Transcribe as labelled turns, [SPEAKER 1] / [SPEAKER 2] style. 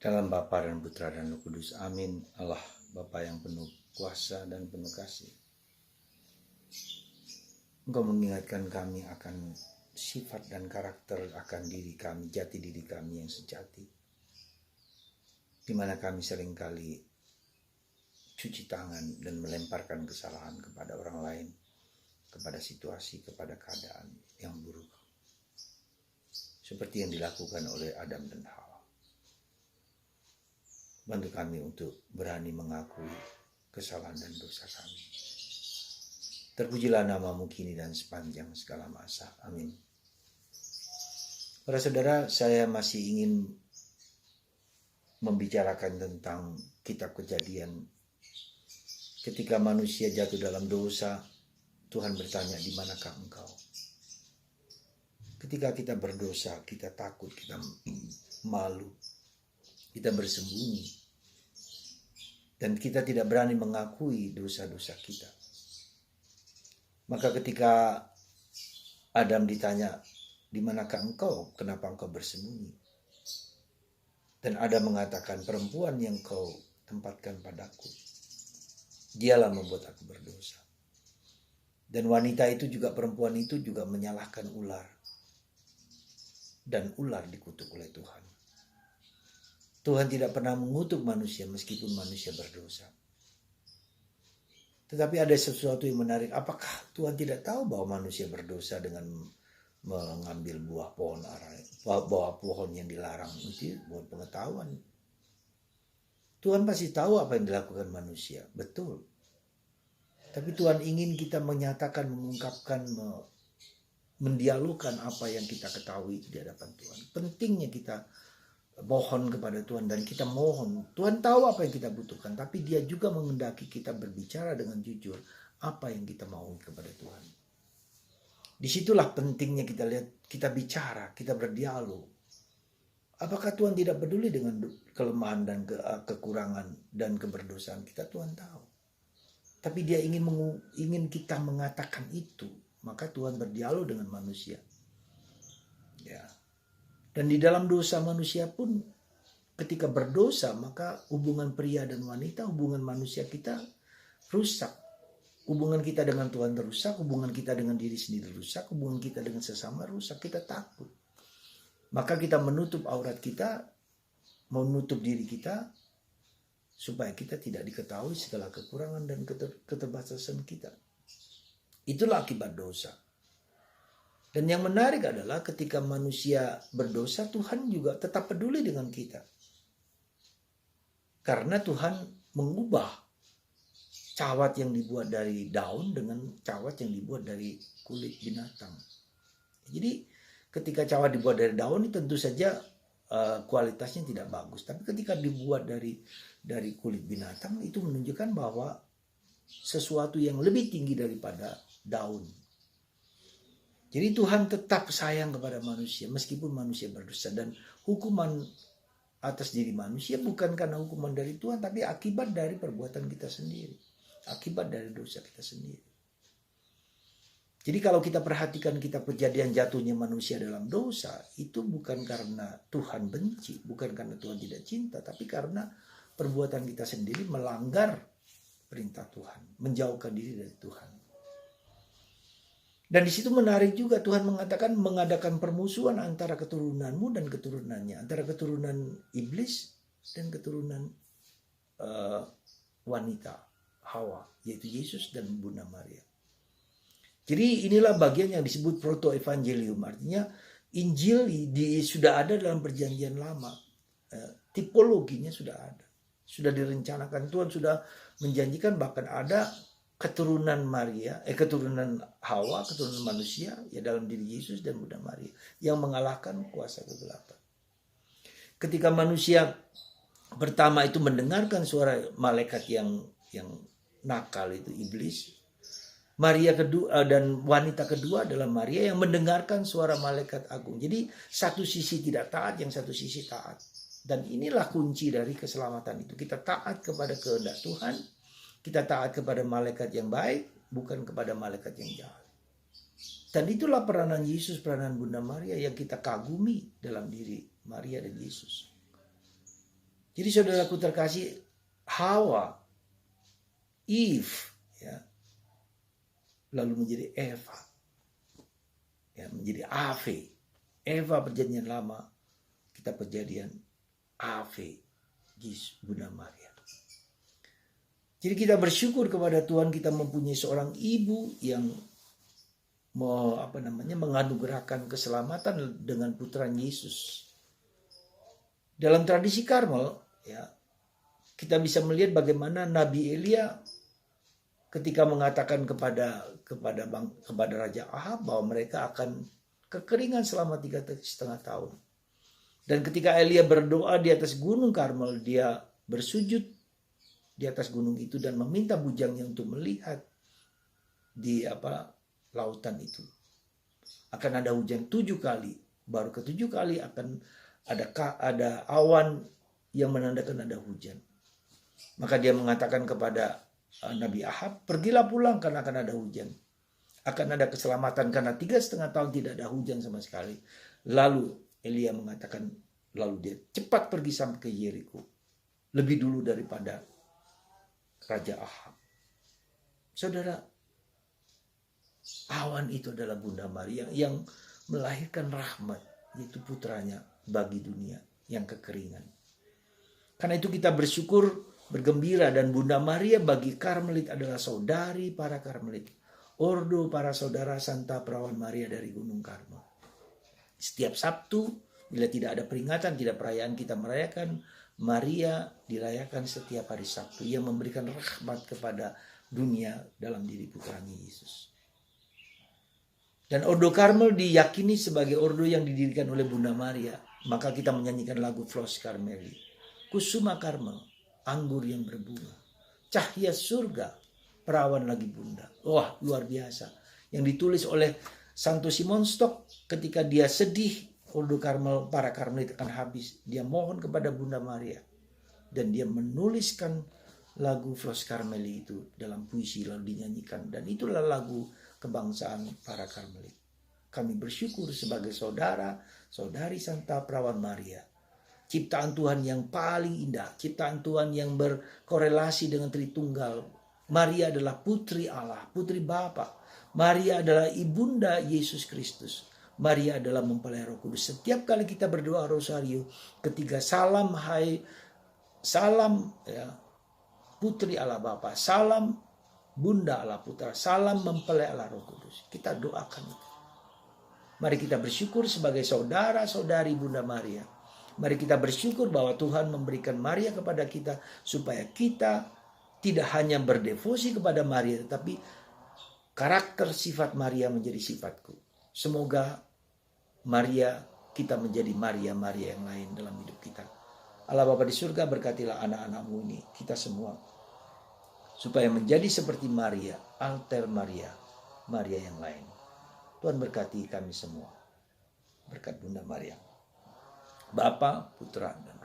[SPEAKER 1] Dalam Bapa dan Putra dan Roh Kudus. Amin. Allah Bapa yang penuh kuasa dan penuh kasih. Engkau mengingatkan kami akan sifat dan karakter akan diri kami, jati diri kami yang sejati. Di mana kami seringkali cuci tangan dan melemparkan kesalahan kepada orang lain, kepada situasi, kepada keadaan yang buruk. Seperti yang dilakukan oleh Adam dan Hawa. Bantu kami untuk berani mengakui kesalahan dan dosa kami. Terpujilah namamu kini dan sepanjang segala masa. Amin. Para saudara, saya masih ingin membicarakan tentang kitab Kejadian. Ketika manusia jatuh dalam dosa, Tuhan bertanya, di manakah engkau? Ketika kita berdosa, kita takut, kita malu, kita bersembunyi, dan kita tidak berani mengakui dosa-dosa kita. Maka ketika Adam ditanya, di manakah engkau? Kenapa engkau bersembunyi? Dan Adam mengatakan, perempuan yang kau tempatkan padaku, dialah membuat aku berdosa. Dan wanita itu juga, perempuan itu juga menyalahkan ular. Dan ular dikutuk oleh Tuhan. Tuhan tidak pernah mengutuk manusia meskipun manusia berdosa. Tetapi ada sesuatu yang menarik. Apakah Tuhan tidak tahu bahwa manusia berdosa dengan mengambil buah pohon ara, buah pohon yang dilarang? Itu buat pengetahuan. Tuhan pasti tahu apa yang dilakukan manusia. Betul. Tapi Tuhan ingin kita menyatakan, mengungkapkan, mendialogkan apa yang kita ketahui di hadapan Tuhan. Pentingnya kita mohon kepada Tuhan dan kita mohon. Tuhan tahu apa yang kita butuhkan, tapi Dia juga menghendaki kita berbicara dengan jujur apa yang kita mau kepada Tuhan. Disitulah pentingnya kita lihat, kita bicara, kita berdialog. Apakah Tuhan tidak peduli dengan kelemahan dan kekurangan dan keberdosaan kita? Tuhan tahu. Tapi Dia ingin kita mengatakan itu. Maka Tuhan berdialog dengan manusia. Ya. Dan di dalam dosa manusia pun, ketika berdosa, maka hubungan pria dan wanita, hubungan manusia kita rusak. Hubungan kita dengan Tuhan rusak, hubungan kita dengan diri sendiri rusak, hubungan kita dengan sesama rusak, kita takut. Maka kita menutup aurat kita, menutup diri kita, supaya kita tidak diketahui segala kekurangan dan keterbatasan kita. Itulah akibat dosa. Dan yang menarik adalah ketika manusia berdosa, Tuhan juga tetap peduli dengan kita. Karena Tuhan mengubah cawat yang dibuat dari daun dengan cawat yang dibuat dari kulit binatang. Jadi ketika cawat dibuat dari daun, tentu saja kualitasnya tidak bagus. Tapi ketika dibuat dari kulit binatang, itu menunjukkan bahwa sesuatu yang lebih tinggi daripada daun. Jadi Tuhan tetap sayang kepada manusia meskipun manusia berdosa, dan hukuman atas diri manusia bukan karena hukuman dari Tuhan, tapi akibat dari perbuatan kita sendiri, akibat dari dosa kita sendiri. Jadi kalau kita perhatikan kitab Kejadian, jatuhnya manusia dalam dosa itu bukan karena Tuhan benci, bukan karena Tuhan tidak cinta, tapi karena perbuatan kita sendiri melanggar perintah Tuhan, menjauhkan diri dari Tuhan. Dan di situ menarik juga, Tuhan mengatakan mengadakan permusuhan antara keturunanmu dan keturunannya, antara keturunan iblis dan keturunan wanita Hawa, yaitu Yesus dan Bunda Maria. Jadi inilah bagian yang disebut proto-evangelium, artinya Injil sudah ada dalam perjanjian lama, tipologinya sudah ada, sudah direncanakan. Tuhan sudah menjanjikan bahkan ada keturunan Maria, keturunan Hawa, keturunan manusia ya dalam diri Yesus dan Bunda Maria yang mengalahkan kuasa kegelapan. Ketika manusia pertama itu mendengarkan suara malaikat yang nakal, itu iblis, Maria kedua dan wanita kedua adalah Maria yang mendengarkan suara malaikat agung. Jadi satu sisi tidak taat, yang satu sisi taat. Dan inilah kunci dari keselamatan itu. Kita taat kepada kehendak Tuhan. Kita taat kepada malaikat yang baik, bukan kepada malaikat yang jahat. Dan itulah peranan Yesus, peranan Bunda Maria yang kita kagumi dalam diri Maria dan Yesus. Jadi saudaraku terkasih, Hawa, Eve, ya, lalu menjadi Eva, ya, menjadi Ave. Eva perjanjian lama, kita perjanjian Ave, Bunda Maria. Jadi kita bersyukur kepada Tuhan, kita mempunyai seorang ibu yang menganugerahkan keselamatan dengan putra Yesus. Dalam tradisi Karmel, ya, kita bisa melihat bagaimana Nabi Elia ketika mengatakan kepada Raja Ahab bahwa mereka akan kekeringan selama 3,5 tahun. Dan ketika Elia berdoa di atas gunung Karmel, dia bersujud di atas gunung itu dan meminta bujangnya untuk melihat di lautan itu. Akan ada hujan 7 kali. Baru ke-7 kali akan ada awan yang menandakan ada hujan. Maka dia mengatakan kepada Nabi Ahab, pergilah pulang karena akan ada hujan. Akan ada keselamatan karena 3,5 tahun tidak ada hujan sama sekali. Lalu Elia mengatakan, lalu dia cepat pergi sampai ke Yeriko. Lebih dulu daripada Raja Ahab. Saudara, awan itu adalah Bunda Maria yang melahirkan rahmat, yaitu putranya bagi dunia yang kekeringan. Karena itu kita bersyukur, bergembira, dan Bunda Maria bagi Karmelit adalah saudari para Karmelit. Ordo para saudara Santa Perawan Maria dari Gunung Karmel. Setiap Sabtu, bila tidak ada peringatan, tidak perayaan, kita merayakan Maria, dirayakan setiap hari Sabtu, yang memberikan rahmat kepada dunia dalam diri putranya Yesus. Dan Ordo Karmel diyakini sebagai ordo yang didirikan oleh Bunda Maria. Maka kita menyanyikan lagu Flos Karmeli. Kusuma Karmel, anggur yang berbunga. Cahaya surga, perawan lagi Bunda. Wah, luar biasa. Yang ditulis oleh Santo Simon Stok ketika dia sedih Ordo Karmel, para Karmelit akan habis. Dia mohon kepada Bunda Maria. Dan dia menuliskan lagu Flos Karmeli itu dalam puisi lalu dinyanyikan. Dan itulah lagu kebangsaan para Karmelit. Kami bersyukur sebagai saudara-saudari Santa Perawan Maria. Ciptaan Tuhan yang paling indah. Ciptaan Tuhan yang berkorelasi dengan Tritunggal. Maria adalah putri Allah, putri Bapa. Maria adalah ibunda Yesus Kristus. Maria adalah mempelai Roh Kudus. Setiap kali kita berdoa rosario, ketiga salam ya, putri Allah Bapa, salam Bunda Allah Putra, salam mempelai Allah Roh Kudus. Kita doakan itu. Mari kita bersyukur sebagai saudara-saudari Bunda Maria. Mari kita bersyukur bahwa Tuhan memberikan Maria kepada kita supaya kita tidak hanya berdevosi kepada Maria, tetapi karakter sifat Maria menjadi sifatku. Semoga Maria, kita menjadi Maria-Maria yang lain dalam hidup kita. Allah Bapa di surga, berkatilah anak-anak-Mu ini, kita semua, supaya menjadi seperti Maria, alter Maria, Maria yang lain. Tuhan berkati kami semua. Berkat Bunda Maria, Bapa, Putra, dan